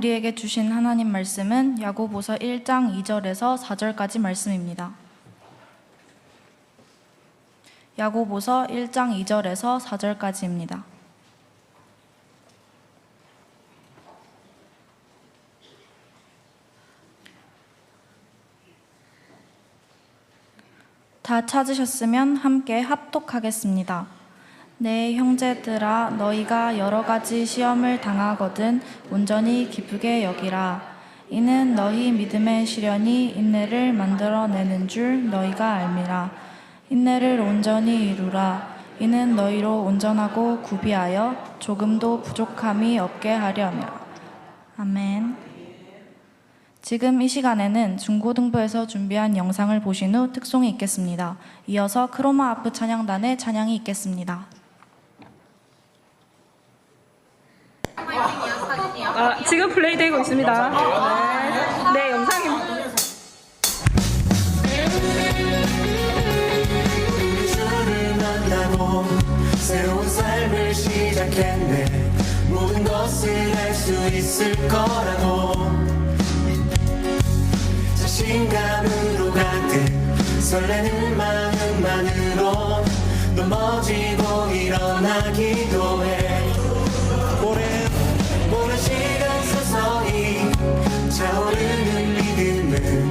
우리에게 주신 하나님 말씀은 야고보서 1장 2절에서 4절까지 말씀입니다. 야고보서 1장 2절에서 4절까지입니다. 다 찾으셨으면 함께 합독하겠습니다. 내 형제들아, 너희가 여러 가지 시험을 당하거든 온전히 기쁘게 여기라. 이는 너희 믿음의 시련이 인내를 만들어내는 줄 너희가 알미라. 인내를 온전히 이루라. 이는 너희로 온전하고 구비하여 조금도 부족함이 없게 하려 함이라. 아멘. 지금 이 시간에는 중고등부에서 준비한 영상을 보신 후 특송이 있겠습니다. 이어서 크로마 아프 찬양단의 찬양이 있겠습니다. 지금 플레이되고 있습니다. 네, 영상입니다. 주를 만나고 새로운 삶을 시작했네. 모든 것을 할 수 있을 거라고 자신감으로 가득 설레는 마음만으로 넘어지고 일어나기도 해. 오랜 시간 서서히 차오르는 믿음은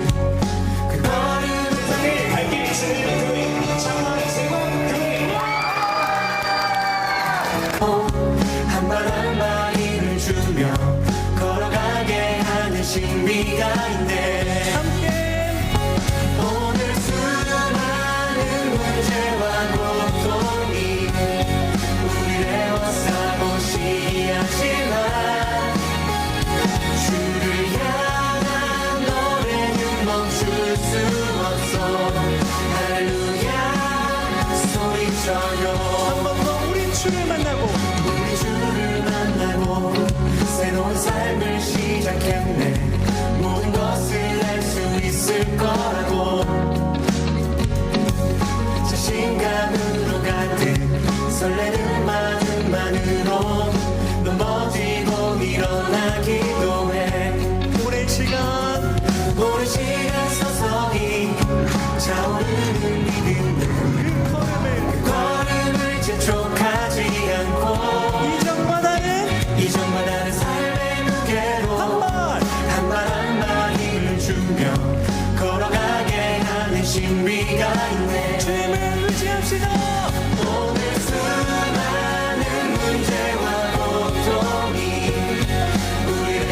그 걸음을 향해 발길이 스리는 교회 창원의 세공교회 한발 한발 힘을 주며 걸어가게 하는 신비가 있네. 오늘 수많은 문제와 고통이 우리를 애워싸고시 하지만 주를 향한 노래는 멈출 수 없어. 할렐루야 소리쳐요. 한 번 더 우리 주를 만나고 새로운 삶을 시작했네. 모든 것을 할 수 있을 거라고 자신감으로 가득 설레는 마음만으로 넘어지고 일어나기도 해. 오랜 시간 서서히 차오르는 믿음은 그 걸음을 재촉하지 않고 이전보다는 삶의 무게로 한 발 한 발 힘을 주며 걸어가게 하는 신비가 있네. 주님을 의지합시다. 오늘 수많은 문제와 고통이 우리를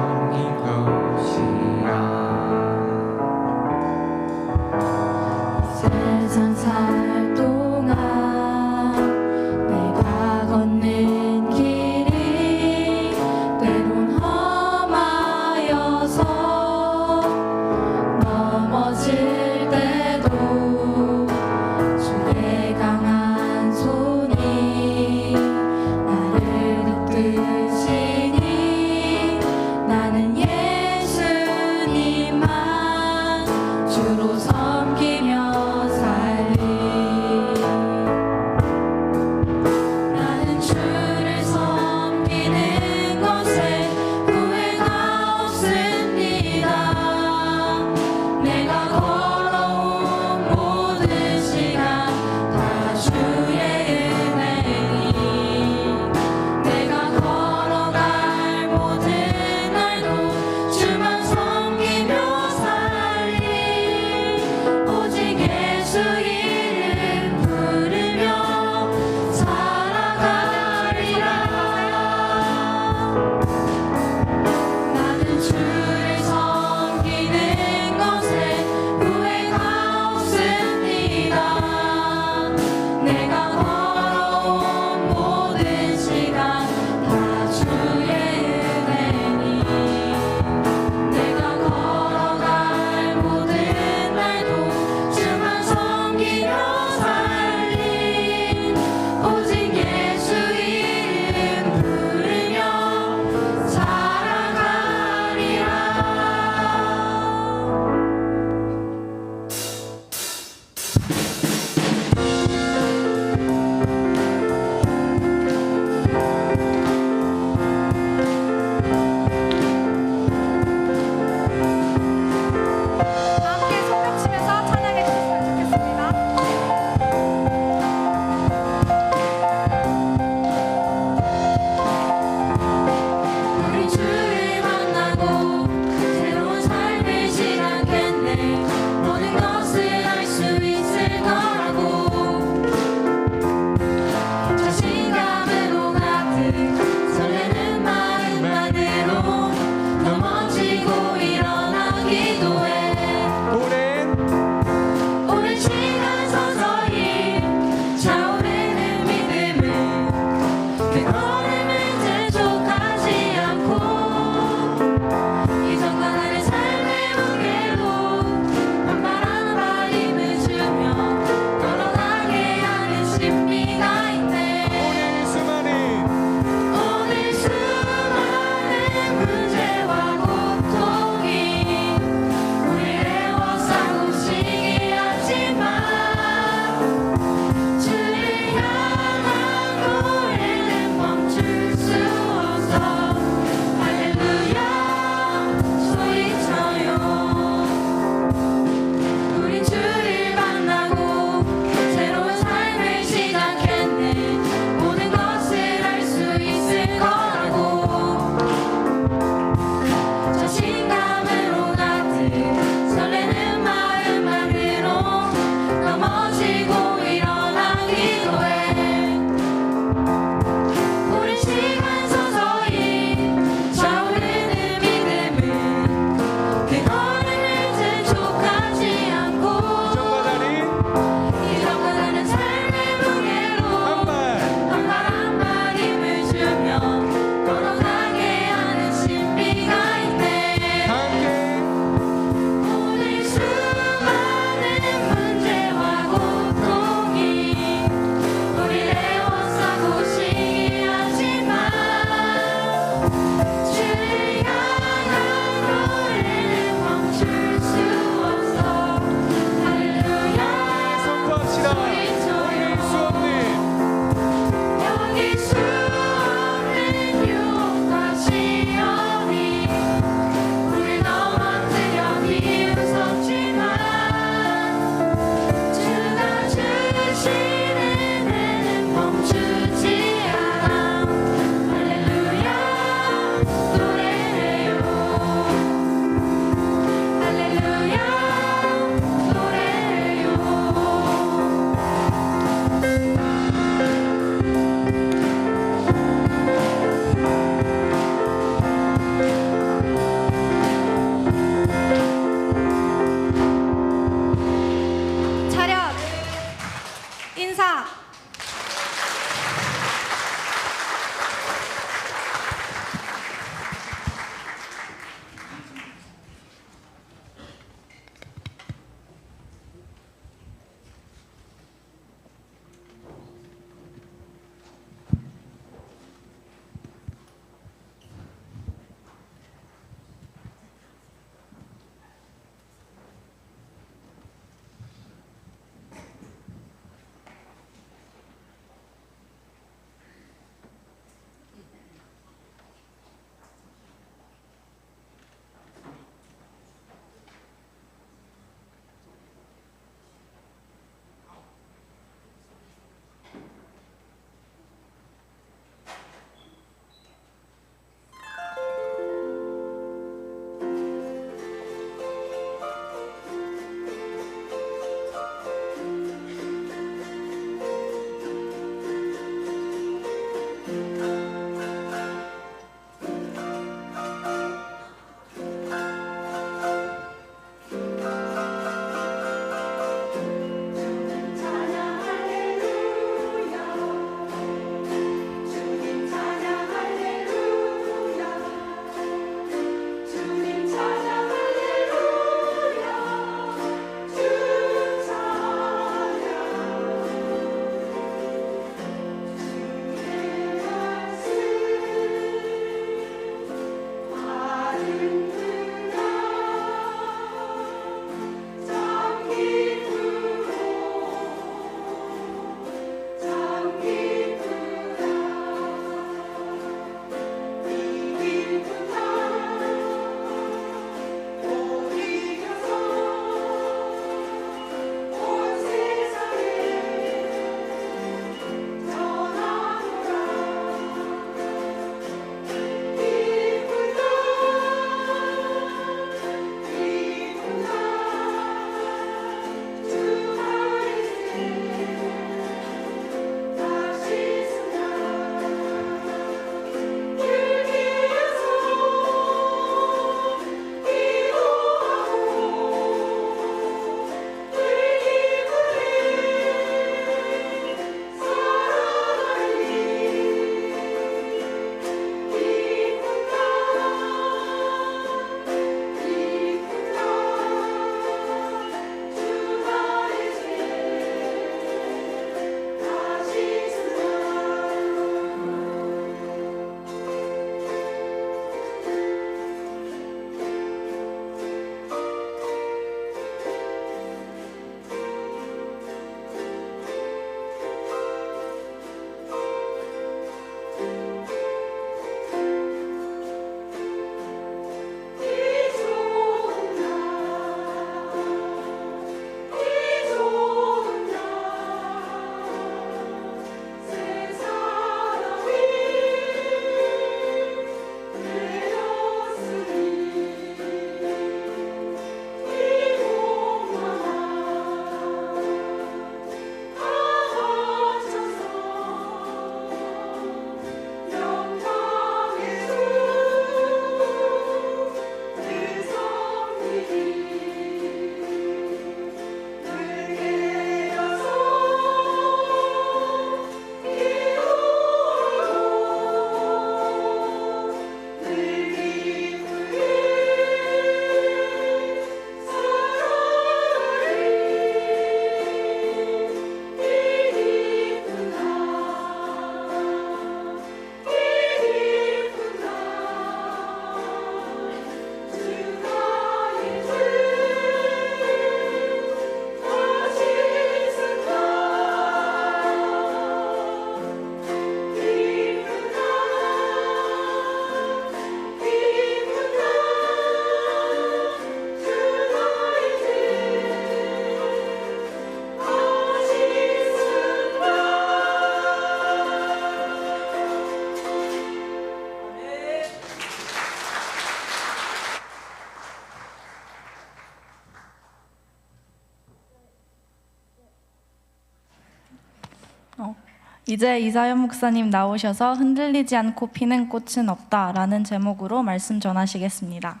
이제 이사연 목사님 나오셔서 흔들리지 않고 피는 꽃은 없다라는 제목으로 말씀 전하시겠습니다.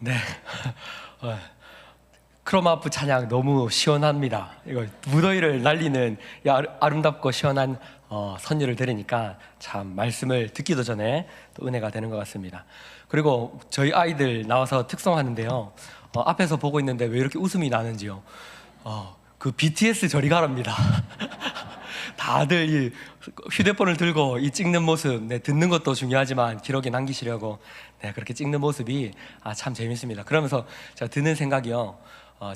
네. 크로마프 찬양 너무 시원합니다. 이거 무더위를 날리는 이 아름답고 시원한 선율을 들으니까 참 말씀을 듣기도 전에 또 은혜가 되는 것 같습니다. 그리고 저희 아이들 나와서 특송하는데요. 앞에서 보고 있는데 왜 이렇게 웃음이 나는지요. 그 BTS 저리 가랍니다. 다들 이 휴대폰을 들고 이 찍는 모습, 네, 듣는 것도 중요하지만 기록에 남기시려고 네, 그렇게 찍는 모습이 참 재밌습니다. 그러면서 제가 드는 생각이요.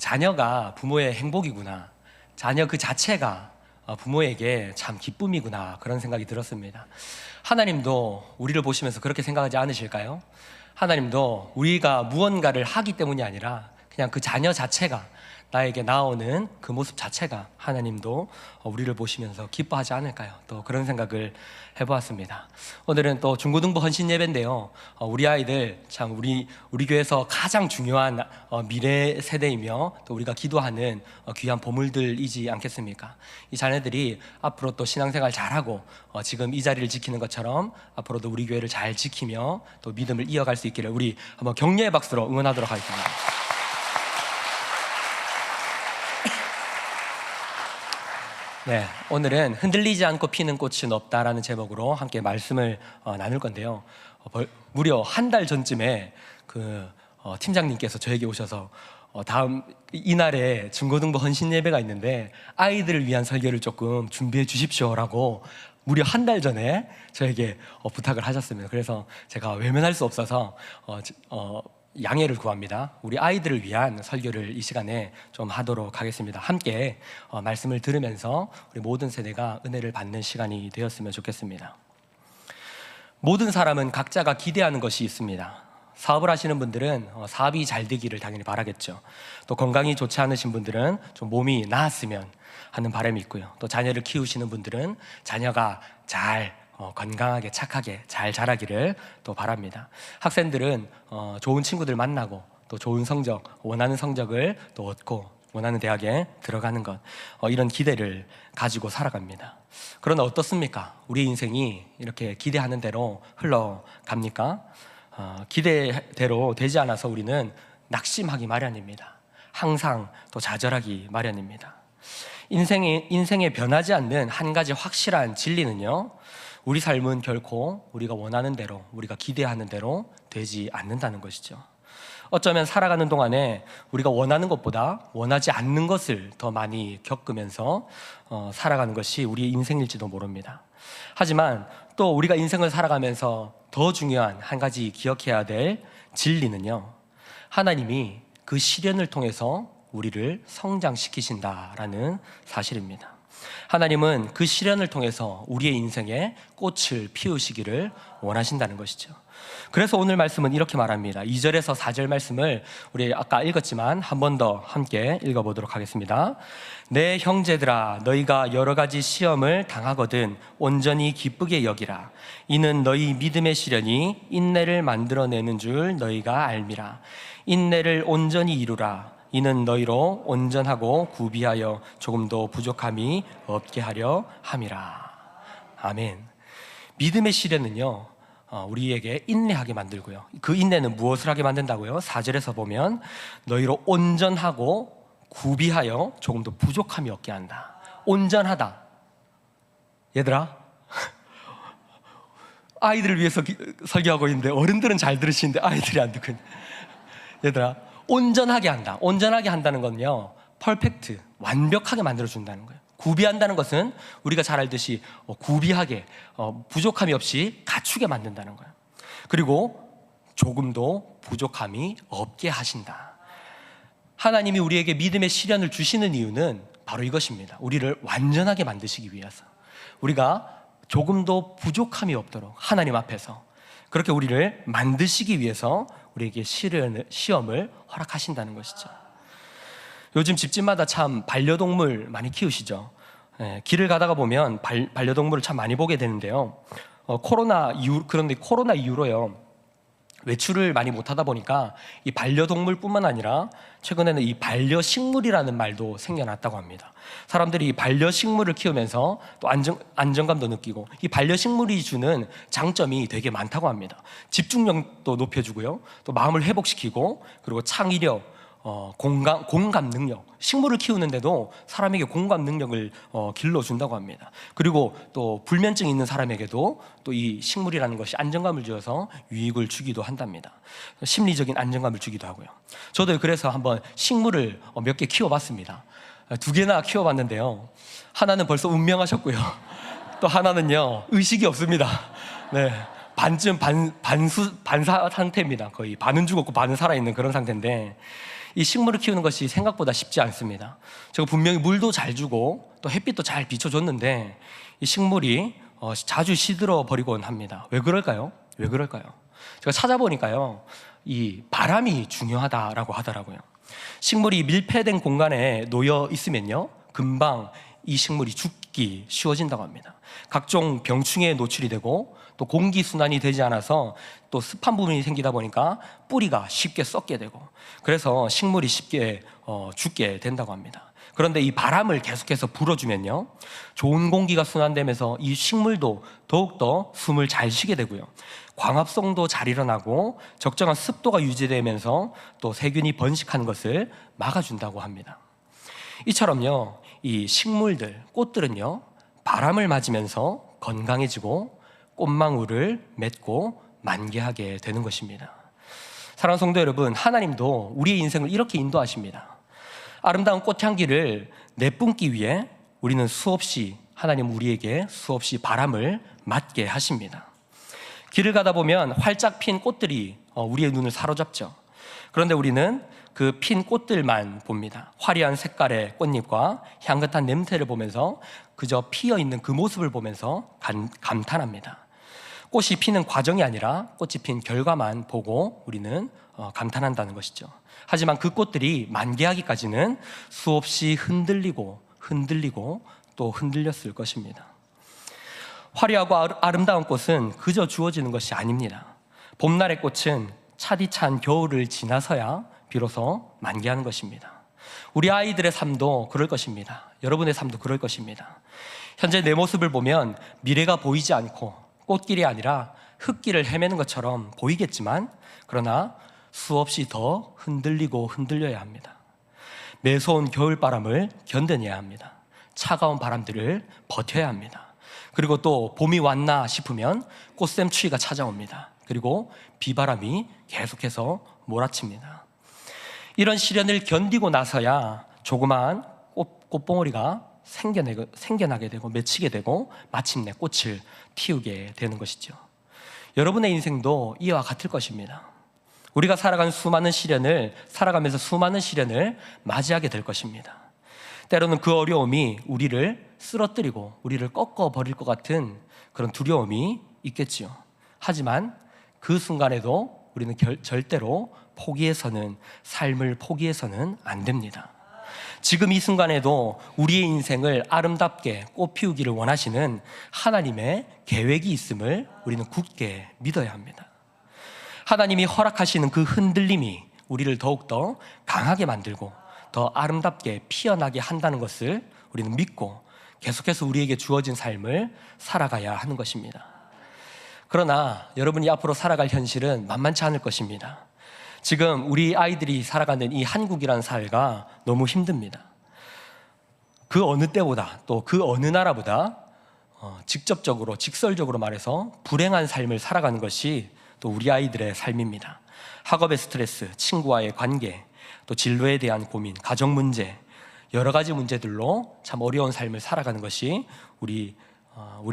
자녀가 부모의 행복이구나. 자녀 그 자체가 부모에게 참 기쁨이구나. 그런 생각이 들었습니다. 하나님도 우리를 보시면서 그렇게 생각하지 않으실까요? 하나님도 우리가 무언가를 하기 때문이 아니라 그냥 그 자녀 자체가 나에게 나오는 그 모습 자체가 하나님도 우리를 보시면서 기뻐하지 않을까요? 또 그런 생각을 해보았습니다. 오늘은 또 중고등부 헌신 예배인데요. 우리 아이들 참 우리 교회에서 가장 중요한 미래 세대이며 또 우리가 기도하는 귀한 보물들이지 않겠습니까? 이 자녀들이 앞으로 또 신앙생활 잘하고 지금 이 자리를 지키는 것처럼 앞으로도 우리 교회를 잘 지키며 또 믿음을 이어갈 수 있기를 우리 한번 격려의 박수로 응원하도록 하겠습니다. 네, 오늘은 흔들리지 않고 피는 꽃은 없다라는 제목으로 함께 말씀을 나눌 건데요. 무려 한 달 전쯤에 팀장님께서 저에게 오셔서 다음 이날에 중고등부 헌신 예배가 있는데 아이들을 위한 설교를 조금 준비해 주십시오라고 무려 한 달 전에 저에게 부탁을 하셨습니다. 그래서 제가 외면할 수 없어서 양해를 구합니다. 우리 아이들을 위한 설교를 이 시간에 좀 하도록 하겠습니다. 함께 말씀을 들으면서 우리 모든 세대가 은혜를 받는 시간이 되었으면 좋겠습니다. 모든 사람은 각자가 기대하는 것이 있습니다. 사업을 하시는 분들은 사업이 잘 되기를 당연히 바라겠죠. 또 건강이 좋지 않으신 분들은 좀 몸이 나았으면 하는 바람이 있고요. 또 자녀를 키우시는 분들은 자녀가 잘 건강하게 착하게 잘 자라기를 또 바랍니다. 학생들은 좋은 친구들 만나고 또 좋은 성적, 원하는 성적을 또 얻고 원하는 대학에 들어가는 것, 이런 기대를 가지고 살아갑니다. 그러나 어떻습니까? 우리 인생이 이렇게 기대하는 대로 흘러갑니까? 기대대로 되지 않아서 우리는 낙심하기 마련입니다. 항상 또 좌절하기 마련입니다. 인생에 변하지 않는 한 가지 확실한 진리는요, 우리 삶은 결코 우리가 원하는 대로, 우리가 기대하는 대로 되지 않는다는 것이죠. 어쩌면 살아가는 동안에 우리가 원하는 것보다 원하지 않는 것을 더 많이 겪으면서 살아가는 것이 우리의 인생일지도 모릅니다. 하지만 또 우리가 인생을 살아가면서 더 중요한 한 가지 기억해야 될 진리는요, 하나님이 그 시련을 통해서 우리를 성장시키신다라는 사실입니다. 하나님은 그 시련을 통해서 우리의 인생에 꽃을 피우시기를 원하신다는 것이죠. 그래서 오늘 말씀은 이렇게 말합니다. 2절에서 4절 말씀을 우리 아까 읽었지만 한 번 더 함께 읽어보도록 하겠습니다. 내 형제들아, 너희가 여러 가지 시험을 당하거든 온전히 기쁘게 여기라. 이는 너희 믿음의 시련이 인내를 만들어내는 줄 너희가 알미라. 인내를 온전히 이루라. 이는 너희로 온전하고 구비하여 조금도 부족함이 없게 하려 함이라. 아멘. 믿음의 시련은요, 우리에게 인내하게 만들고요. 그 인내는 무엇을 하게 만든다고요? 4절에서 보면 너희로 온전하고 구비하여 조금도 부족함이 없게 한다. 온전하다. 얘들아, 아이들을 위해서 설교하고 있는데 어른들은 잘 들으시는데 아이들이 안 듣고 있네. 얘들아, 온전하게 한다. 온전하게 한다는 건요, 퍼펙트, 완벽하게 만들어준다는 거예요. 구비한다는 것은 우리가 잘 알듯이 구비하게, 부족함이 없이 갖추게 만든다는 거예요. 그리고 조금도 부족함이 없게 하신다. 하나님이 우리에게 믿음의 시련을 주시는 이유는 바로 이것입니다. 우리를 완전하게 만드시기 위해서, 우리가 조금도 부족함이 없도록 하나님 앞에서 그렇게 우리를 만드시기 위해서 우리에게 시험을 허락하신다는 것이죠. 요즘 집집마다 참 반려동물 많이 키우시죠. 길을 가다가 보면 반려동물을 참 많이 보게 되는데요. 그런데 코로나 이후로요, 외출을 많이 못하다 보니까 이 반려동물뿐만 아니라 최근에는 이 반려식물이라는 말도 생겨났다고 합니다. 사람들이 이 반려식물을 키우면서 또 안정감도 느끼고 이 반려식물이 주는 장점이 되게 많다고 합니다. 집중력도 높여주고요, 또 마음을 회복시키고, 그리고 창의력, 공감 능력, 식물을 키우는데도 사람에게 공감 능력을 길러준다고 합니다. 그리고 또 불면증 있는 사람에게도 또 이 식물이라는 것이 안정감을 주어서 유익을 주기도 한답니다. 심리적인 안정감을 주기도 하고요. 저도 그래서 한번 식물을 몇 개 키워봤습니다. 2개나 키워봤는데요, 하나는 벌써 운명하셨고요, 또 하나는요 의식이 없습니다. 네, 반쯤 반사 상태입니다. 거의 반은 죽었고 반은 살아있는 그런 상태인데, 이 식물을 키우는 것이 생각보다 쉽지 않습니다. 제가 분명히 물도 잘 주고 또 햇빛도 잘 비춰줬는데 이 식물이 자주 시들어 버리곤 합니다. 왜 그럴까요? 왜 그럴까요? 제가 찾아보니까요, 이 바람이 중요하다라고 하더라고요. 식물이 밀폐된 공간에 놓여 있으면요, 금방 이 식물이 죽기 쉬워진다고 합니다. 각종 병충해에 노출이 되고, 또 공기 순환이 되지 않아서 또 습한 부분이 생기다 보니까 뿌리가 쉽게 썩게 되고, 그래서 식물이 쉽게 죽게 된다고 합니다. 그런데 이 바람을 계속해서 불어주면요, 좋은 공기가 순환되면서 이 식물도 더욱더 숨을 잘 쉬게 되고요, 광합성도 잘 일어나고 적정한 습도가 유지되면서 또 세균이 번식하는 것을 막아준다고 합니다. 이처럼요, 이 식물들, 꽃들은요, 바람을 맞으면서 건강해지고 꽃망울을 맺고 만개하게 되는 것입니다. 사랑하는 성도 여러분, 하나님도 우리의 인생을 이렇게 인도하십니다. 아름다운 꽃향기를 내뿜기 위해 우리는 하나님 우리에게 수없이 바람을 맞게 하십니다. 길을 가다 보면 활짝 핀 꽃들이 우리의 눈을 사로잡죠. 그런데 우리는 그 핀 꽃들만 봅니다. 화려한 색깔의 꽃잎과 향긋한 냄새를 보면서 그저 피어있는 그 모습을 보면서 감탄합니다. 꽃이 피는 과정이 아니라 꽃이 핀 결과만 보고 우리는 감탄한다는 것이죠. 하지만 그 꽃들이 만개하기까지는 수없이 흔들리고 또 흔들렸을 것입니다. 화려하고 아름다운 꽃은 그저 주어지는 것이 아닙니다. 봄날의 꽃은 차디찬 겨울을 지나서야 비로소 만개하는 것입니다. 우리 아이들의 삶도 그럴 것입니다. 여러분의 삶도 그럴 것입니다. 현재 내 모습을 보면 미래가 보이지 않고 꽃길이 아니라 흙길을 헤매는 것처럼 보이겠지만, 그러나 수없이 더 흔들려야 합니다. 매서운 겨울바람을 견뎌내야 합니다. 차가운 바람들을 버텨야 합니다. 그리고 또 봄이 왔나 싶으면 꽃샘추위가 찾아옵니다. 그리고 비바람이 계속해서 몰아칩니다. 이런 시련을 견디고 나서야 조그마한 꽃봉오리가 생겨나게 되고 맺히게 되고 마침내 꽃을 틔우게 되는 것이죠. 여러분의 인생도 이와 같을 것입니다. 우리가 살아가면서 수많은 시련을 맞이하게 될 것입니다. 때로는 그 어려움이 우리를 쓰러뜨리고 우리를 꺾어버릴 것 같은 그런 두려움이 있겠지요. 하지만 그 순간에도 우리는 절대로 삶을 포기해서는 안 됩니다. 지금 이 순간에도 우리의 인생을 아름답게 꽃피우기를 원하시는 하나님의 계획이 있음을 우리는 굳게 믿어야 합니다. 하나님이 허락하시는 그 흔들림이 우리를 더욱더 강하게 만들고 더 아름답게 피어나게 한다는 것을 우리는 믿고 계속해서 우리에게 주어진 삶을 살아가야 하는 것입니다. 그러나 여러분이 앞으로 살아갈 현실은 만만치 않을 것입니다. 지금 우리 아이들이 살아가는 이 한국이라는 사회가 너무 힘듭니다. 그 어느 때보다 또 그 어느 나라보다 직설적으로 말해서 불행한 삶을 살아가는 것이 또 우리 아이들의 삶입니다. 학업의 스트레스, 친구와의 관계, 또 진로에 대한 고민, 가정 문제, 여러 가지 문제들로 참 어려운 삶을 살아가는 것이 우리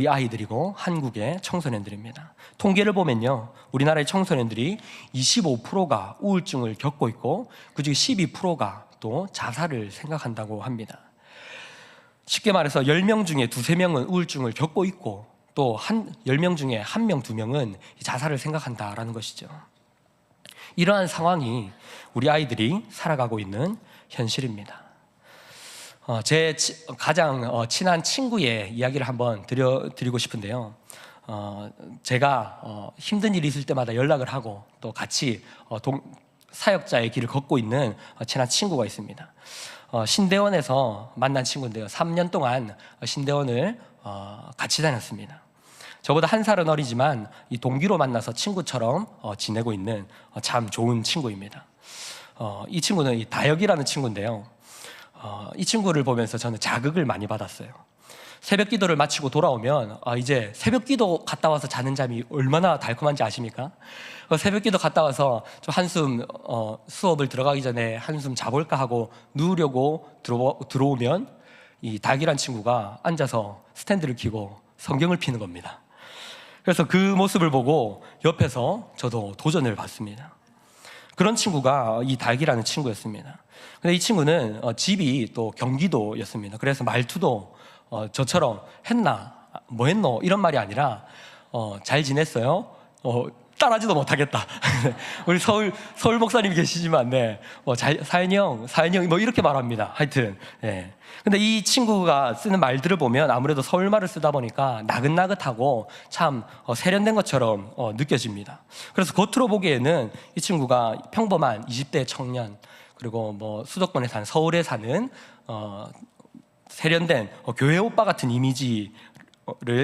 아이들이고 한국의 청소년들입니다. 통계를 보면요, 우리나라의 청소년들이 25%가 우울증을 겪고 있고 그중에 12%가 또 자살을 생각한다고 합니다. 쉽게 말해서 10명 중에 2~3명은 우울증을 겪고 있고 또 10명 중에 1명, 2명은 자살을 생각한다라는 것이죠. 이러한 상황이 우리 아이들이 살아가고 있는 현실입니다. 제 가장 친한 친구의 이야기를 한번 드리고 싶은데요. 제가 힘든 일이 있을 때마다 연락을 하고 또 같이 사역자의 길을 걷고 있는 친한 친구가 있습니다. 신대원에서 만난 친구인데요. 3년 동안 신대원을 같이 다녔습니다. 저보다 한 살은 어리지만 이 동기로 만나서 친구처럼 지내고 있는 참 좋은 친구입니다. 이 친구는 이 다혁이라는 친구인데요. 이 친구를 보면서 저는 자극을 많이 받았어요. 새벽 기도를 마치고 돌아오면 이제 새벽 기도 갔다 와서 자는 잠이 얼마나 달콤한지 아십니까? 새벽 기도 갔다 와서 좀 한숨 수업을 들어가기 전에 한숨 자볼까 하고 누우려고 들어오면 이 다혁이란 친구가 앉아서 스탠드를 켜고 성경을 피는 겁니다. 그래서 그 모습을 보고 옆에서 저도 도전을 받습니다. 그런 친구가 이 다혁이라는 친구였습니다. 근데 이 친구는 집이 또 경기도였습니다. 그래서 말투도 저처럼 했나 뭐 했노 이런 말이 아니라 잘 지냈어요? 따라하지도 못하겠다. 우리 서울 목사님이 계시지만 사연이 형 뭐 이렇게 말합니다. 하여튼 근데 이 친구가 쓰는 말들을 보면 아무래도 서울 말을 쓰다 보니까 나긋나긋하고 참 세련된 것처럼 느껴집니다. 그래서 겉으로 보기에는 이 친구가 평범한 20대 청년, 그리고 뭐 수도권에 사는, 서울에 사는 세련된 교회 오빠 같은 이미지를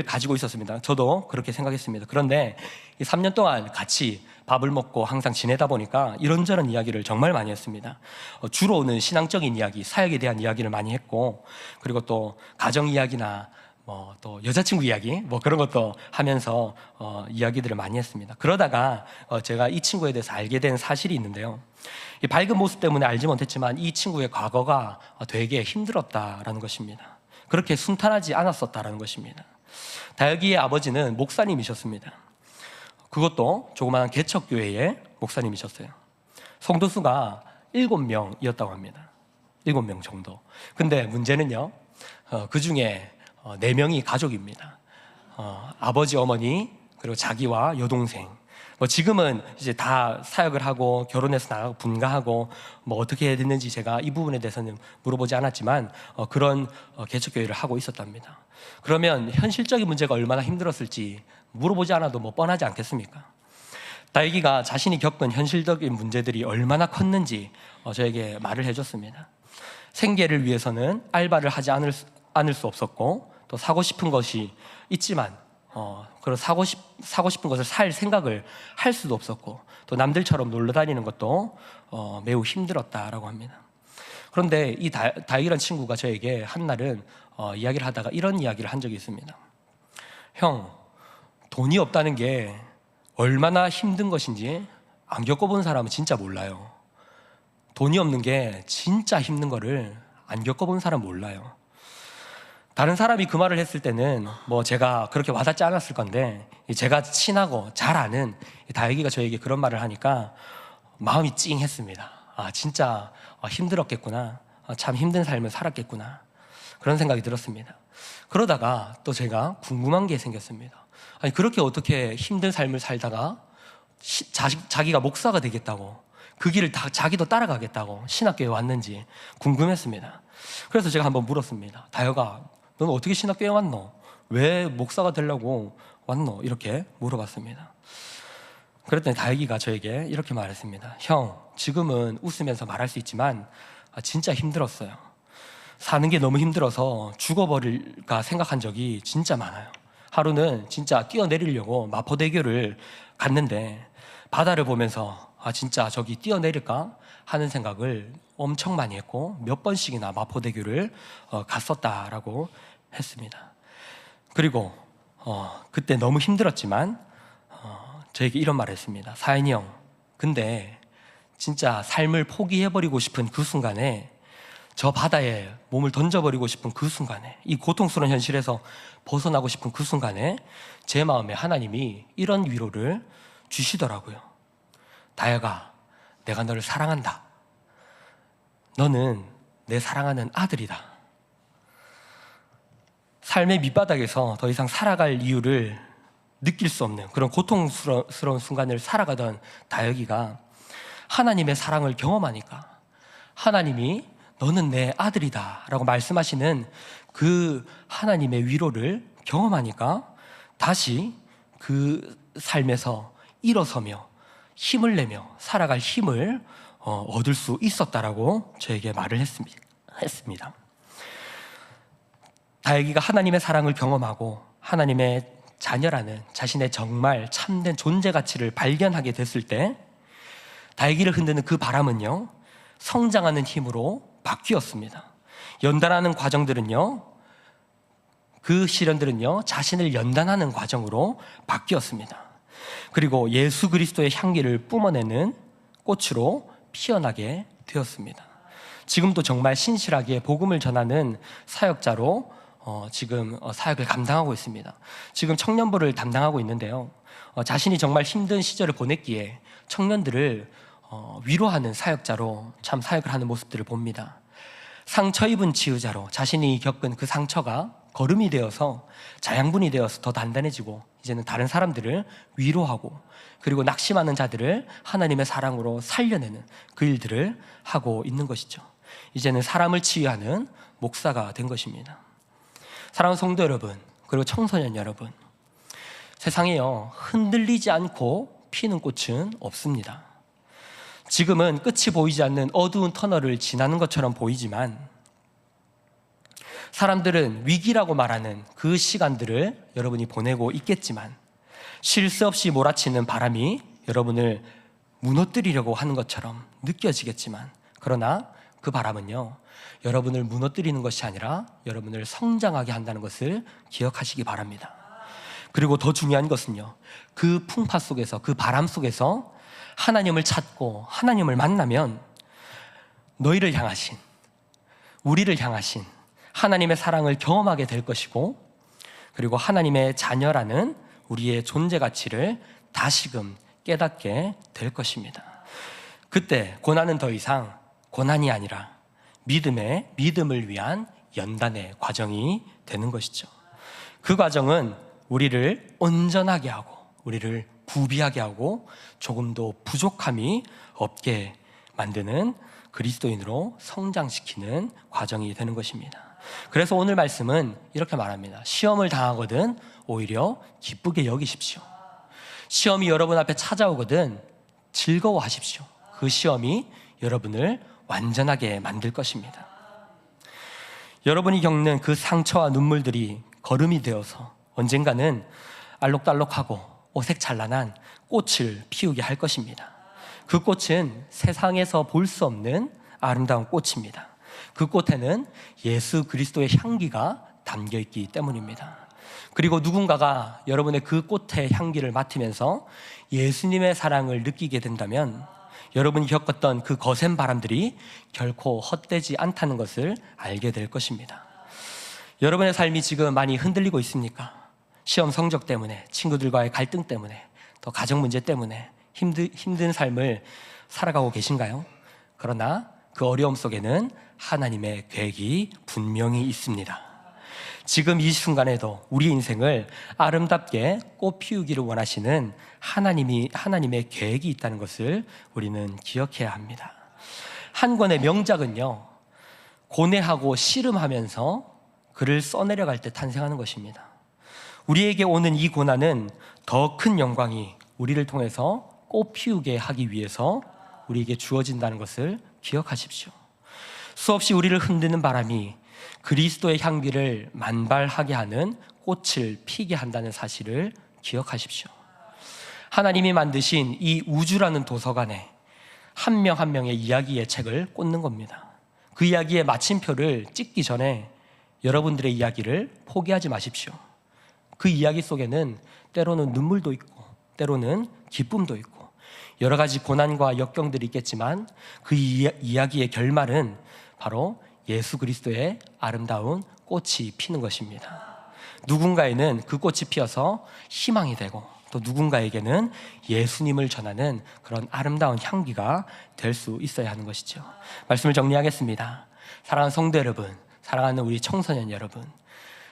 가지고 있었습니다. 저도 그렇게 생각했습니다. 그런데 이 3년 동안 같이 밥을 먹고 항상 지내다 보니까 이런저런 이야기를 정말 많이 했습니다. 주로는 신앙적인 이야기, 사역에 대한 이야기를 많이 했고, 그리고 또 가정 이야기나 또 여자친구 이야기 그런 것도 하면서 이야기들을 많이 했습니다. 그러다가 제가 이 친구에 대해서 알게 된 사실이 있는데요. 이 밝은 모습 때문에 알지 못했지만 이 친구의 과거가 되게 힘들었다라는 것입니다. 그렇게 순탄하지 않았었다라는 것입니다. 다혁이의 아버지는 목사님이셨습니다. 그것도 조그마한 개척교회의 목사님이셨어요. 성도수가 7명이었다고 합니다. 7명 정도. 근데 문제는요, 그 중에 4명이 가족입니다. 아버지, 어머니, 그리고 자기와 여동생. 지금은 이제 다 사역을 하고 결혼해서 나가고 분가하고 어떻게 해야 됐는지 제가 이 부분에 대해서는 물어보지 않았지만 그런 개척교회를 하고 있었답니다. 그러면 현실적인 문제가 얼마나 힘들었을지 물어보지 않아도 뻔하지 않겠습니까? 다혁이가 자신이 겪은 현실적인 문제들이 얼마나 컸는지 저에게 말을 해줬습니다. 생계를 위해서는 알바를 하지 않을 수 없었고, 또 사고 싶은 것이 있지만 그런 사고 싶은 것을 살 생각을 할 수도 없었고, 또 남들처럼 놀러 다니는 것도 매우 힘들었다라고 합니다. 그런데 이 다혁이라는 친구가 저에게 한날은 이야기를 하다가 이런 이야기를 한 적이 있습니다. 형, 돈이 없다는 게 얼마나 힘든 것인지 안 겪어본 사람은 진짜 몰라요. 돈이 없는 게 진짜 힘든 거를 안 겪어본 사람 몰라요. 다른 사람이 그 말을 했을 때는 제가 그렇게 와닿지 않았을 건데, 제가 친하고 잘 아는 다혁이가 저에게 그런 말을 하니까 마음이 찡했습니다. 진짜 힘들었겠구나. 참 힘든 삶을 살았겠구나. 그런 생각이 들었습니다. 그러다가 또 제가 궁금한 게 생겼습니다. 아니, 그렇게 어떻게 힘든 삶을 살다가 자기가 목사가 되겠다고, 그 길을 자기도 따라가겠다고 신학교에 왔는지 궁금했습니다. 그래서 제가 한번 물었습니다. 다혁아, 너는 어떻게 신학교에 왔노? 왜 목사가 되려고 왔노? 이렇게 물어봤습니다. 그랬더니 다혁이가 저에게 이렇게 말했습니다. 형, 지금은 웃으면서 말할 수 있지만 진짜 힘들었어요. 사는 게 너무 힘들어서 죽어버릴까 생각한 적이 진짜 많아요. 하루는 진짜 뛰어내리려고 마포대교를 갔는데 바다를 보면서 진짜 저기 뛰어내릴까 하는 생각을 엄청 많이 했고, 몇 번씩이나 마포대교를 갔었다라고 했습니다. 그리고 그때 너무 힘들었지만 저에게 이런 말을 했습니다. 사연이 형, 근데 진짜 삶을 포기해버리고 싶은 그 순간에, 저 바다에 몸을 던져버리고 싶은 그 순간에, 이 고통스러운 현실에서 벗어나고 싶은 그 순간에 제 마음에 하나님이 이런 위로를 주시더라고요. 다혁아, 내가 너를 사랑한다. 너는 내 사랑하는 아들이다. 삶의 밑바닥에서 더 이상 살아갈 이유를 느낄 수 없는 그런 고통스러운 순간을 살아가던 다혁이가 하나님의 사랑을 경험하니까, 하나님이 너는 내 아들이다 라고 말씀하시는 그 하나님의 위로를 경험하니까 다시 그 삶에서 일어서며 힘을 내며 살아갈 힘을 얻을 수 있었다라고 저에게 말을 했습니다. 다윗이가 하나님의 사랑을 경험하고 하나님의 자녀라는 자신의 정말 참된 존재 가치를 발견하게 됐을 때 다윗을 흔드는 그 바람은요, 성장하는 힘으로 바뀌었습니다. 연단하는 과정들은요, 그 시련들은요, 자신을 연단하는 과정으로 바뀌었습니다. 그리고 예수 그리스도의 향기를 뿜어내는 꽃으로 피어나게 되었습니다. 지금도 정말 신실하게 복음을 전하는 사역자로 지금 사역을 감당하고 있습니다. 지금 청년부를 담당하고 있는데요, 자신이 정말 힘든 시절을 보냈기에 청년들을 위로하는 사역자로 참 사역을 하는 모습들을 봅니다. 상처 입은 치유자로 자신이 겪은 그 상처가 거름이 되어서 자양분이 되어서 더 단단해지고 이제는 다른 사람들을 위로하고 그리고 낙심하는 자들을 하나님의 사랑으로 살려내는 그 일들을 하고 있는 것이죠. 이제는 사람을 치유하는 목사가 된 것입니다. 사랑하는 성도 여러분, 그리고 청소년 여러분, 세상에요, 흔들리지 않고 피는 꽃은 없습니다. 지금은 끝이 보이지 않는 어두운 터널을 지나는 것처럼 보이지만 사람들은 위기라고 말하는 그 시간들을 여러분이 보내고 있겠지만 쉴 새 없이 몰아치는 바람이 여러분을 무너뜨리려고 하는 것처럼 느껴지겠지만, 그러나 그 바람은요, 여러분을 무너뜨리는 것이 아니라 여러분을 성장하게 한다는 것을 기억하시기 바랍니다. 그리고 더 중요한 것은요, 그 풍파 속에서, 그 바람 속에서 하나님을 찾고 하나님을 만나면 너희를 향하신, 우리를 향하신 하나님의 사랑을 경험하게 될 것이고, 그리고 하나님의 자녀라는 우리의 존재 가치를 다시금 깨닫게 될 것입니다. 그때 고난은 더 이상 고난이 아니라 믿음을 위한 연단의 과정이 되는 것이죠. 그 과정은 우리를 온전하게 하고 우리를 부비하게 하고 조금도 부족함이 없게 만드는 그리스도인으로 성장시키는 과정이 되는 것입니다. 그래서 오늘 말씀은 이렇게 말합니다. 시험을 당하거든 오히려 기쁘게 여기십시오. 시험이 여러분 앞에 찾아오거든 즐거워하십시오. 그 시험이 여러분을 완전하게 만들 것입니다. 여러분이 겪는 그 상처와 눈물들이 거름이 되어서 언젠가는 알록달록하고 오색찬란한 꽃을 피우게 할 것입니다. 그 꽃은 세상에서 볼 수 없는 아름다운 꽃입니다. 그 꽃에는 예수 그리스도의 향기가 담겨 있기 때문입니다. 그리고 누군가가 여러분의 그 꽃의 향기를 맡으면서 예수님의 사랑을 느끼게 된다면 여러분이 겪었던 그 거센 바람들이 결코 헛되지 않다는 것을 알게 될 것입니다. 여러분의 삶이 지금 많이 흔들리고 있습니까? 시험 성적 때문에, 친구들과의 갈등 때문에, 또 가정 문제 때문에 힘든 삶을 살아가고 계신가요? 그러나 그 어려움 속에는 하나님의 계획이 분명히 있습니다. 지금 이 순간에도 우리 인생을 아름답게 꽃 피우기를 원하시는 하나님의 계획이 있다는 것을 우리는 기억해야 합니다. 한 권의 명작은요, 고뇌하고 씨름하면서 글을 써내려갈 때 탄생하는 것입니다. 우리에게 오는 이 고난은 더 큰 영광이 우리를 통해서 꽃 피우게 하기 위해서 우리에게 주어진다는 것을 기억하십시오. 수없이 우리를 흔드는 바람이 그리스도의 향기를 만발하게 하는 꽃을 피게 한다는 사실을 기억하십시오. 하나님이 만드신 이 우주라는 도서관에 한 명 한 명의 이야기의 책을 꽂는 겁니다. 그 이야기의 마침표를 찍기 전에 여러분들의 이야기를 포기하지 마십시오. 그 이야기 속에는 때로는 눈물도 있고 때로는 기쁨도 있고 여러 가지 고난과 역경들이 있겠지만 그 이야기의 결말은 바로 예수 그리스도의 아름다운 꽃이 피는 것입니다. 누군가에는 그 꽃이 피어서 희망이 되고 또 누군가에게는 예수님을 전하는 그런 아름다운 향기가 될 수 있어야 하는 것이죠. 말씀을 정리하겠습니다. 사랑하는 성도 여러분, 사랑하는 우리 청소년 여러분,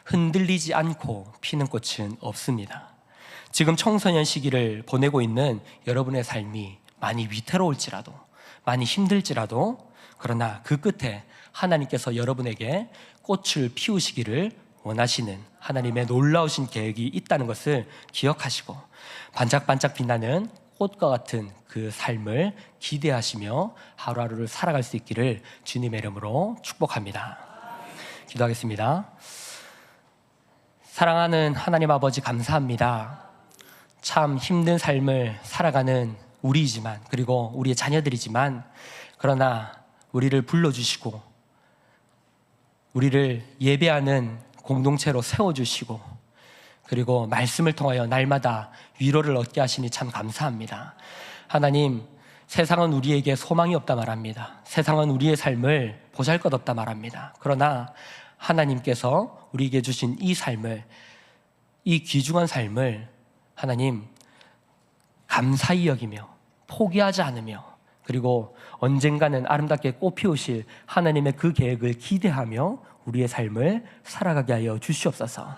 흔들리지 않고 피는 꽃은 없습니다. 지금 청소년 시기를 보내고 있는 여러분의 삶이 많이 위태로울지라도, 많이 힘들지라도, 그러나 그 끝에 하나님께서 여러분에게 꽃을 피우시기를 원하시는 하나님의 놀라우신 계획이 있다는 것을 기억하시고 반짝반짝 빛나는 꽃과 같은 그 삶을 기대하시며 하루하루를 살아갈 수 있기를 주님의 이름으로 축복합니다. 기도하겠습니다. 사랑하는 하나님 아버지, 감사합니다. 참 힘든 삶을 살아가는 우리이지만, 그리고 우리의 자녀들이지만, 그러나 우리를 불러주시고 우리를 예배하는 공동체로 세워주시고, 그리고 말씀을 통하여 날마다 위로를 얻게 하시니 참 감사합니다. 하나님, 세상은 우리에게 소망이 없다 말합니다. 세상은 우리의 삶을 보잘것없다 말합니다. 그러나 하나님께서 우리에게 주신 이 삶을, 이 귀중한 삶을 하나님 감사히 여기며 포기하지 않으며, 그리고 언젠가는 아름답게 꽃피우실 하나님의 그 계획을 기대하며 우리의 삶을 살아가게 하여 주시옵소서.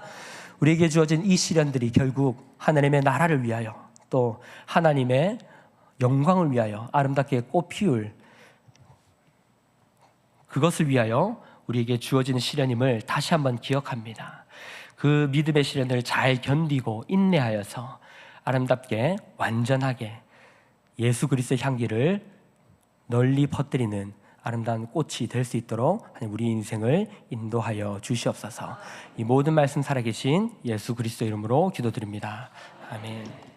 우리에게 주어진 이 시련들이 결국 하나님의 나라를 위하여, 또 하나님의 영광을 위하여 아름답게 꽃피울 그것을 위하여 우리에게 주어지는 시련임을 다시 한번 기억합니다. 그 믿음의 시련을 잘 견디고 인내하여서 아름답게 완전하게 예수 그리스도의 향기를 널리 퍼뜨리는 아름다운 꽃이 될 수 있도록 우리 인생을 인도하여 주시옵소서. 이 모든 말씀 살아계신 예수 그리스도 이름으로 기도드립니다. 아멘.